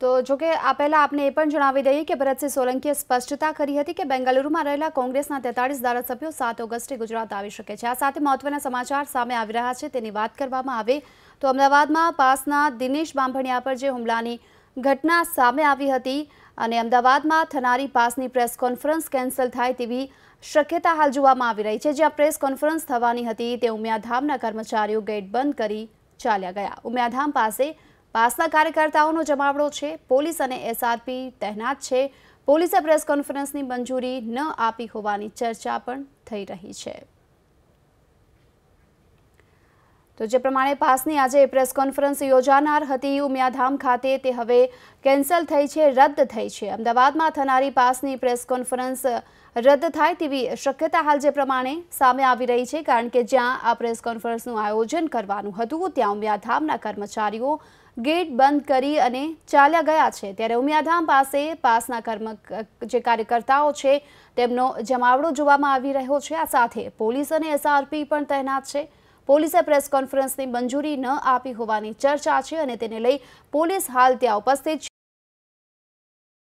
તો જોકે આ પહેલા આપને એ પણ જણાવી દઈએ કે ભરતસિંહ સોલંકીએ સ્પષ્ટતા કરી હતી કે બેંગલુરુમાં રહેલા કોંગ્રેસના 43 ધારાસભ્યો 7 ઓગસ્ટે ગુજરાત આવી શકે છે। આ સાથે મહત્વના સમાચાર સામે આવી રહ્યા છે તેની વાત કરવામાં આવે તો અમદાવાદમાં પાસના દિનેશ બાંભણિયા પર જે હુમલાની ઘટના સામે આવી હતી અને અમદાવાદમાં થનારી પાસની પ્રેસ કોન્ફરન્સ કેન્સલ થાય તેવી શક્યતા હાલ જોવામાં આવી રહી છે। જ્યાં પ્રેસ કોન્ફરન્સ થવાની હતી તે ઉમિયાધામના કર્મચારીઓ ગેટ બંધ કરી ચાલ્યા ગયા। ઉમિયાધામ પાસે પાસના કાર્યકર્તાઓનો જમાવડો છે। પોલીસ અને એસઆરપી તહેનાત છે। પોલીસે પ્રેસ કોન્ફરન્સની મંજૂરી ન આપી હોવાની ચર્ચા પણ થઈ રહી છે। તો જે પ્રમાણે પાસની આજે પ્રેસ કોન્ફરન્સ યોજાનાર હતી ઉમિયાધામ ખાતે તે હવે કેન્સલ થઈ છે, રદ થઈ છે। અમદાવાદમાં થનારી પાસની પ્રેસ કોન્ફરન્સ રદ થાય તેવી શક્યતા હાલ જે પ્રમાણે સામે આવી રહી છે, કારણ કે જ્યાં આ પ્રેસ કોન્ફરન્સનું આયોજન કરવાનું હતું ત્યાં ઉમિયાધામના કર્મચારીઓ ગેટ બંધ કરી અને ચાલ્યા ગયા છે। ત્યારે ઉમિયાધામ પાસે પાસના જે કાર્યકર્તાઓ છે તેમનો જમાવડો જોવામાં આવી રહ્યો છે। આ સાથે પોલીસ અને એસઆરપી પણ તહેનાત છે। પોલીસે પ્રેસ કોન્ફરન્સની મંજૂરી ન આપી હોવાની ચર્ચા છે અને તેને લઈ પોલીસ હાલ ત્યાં ઉપસ્થિત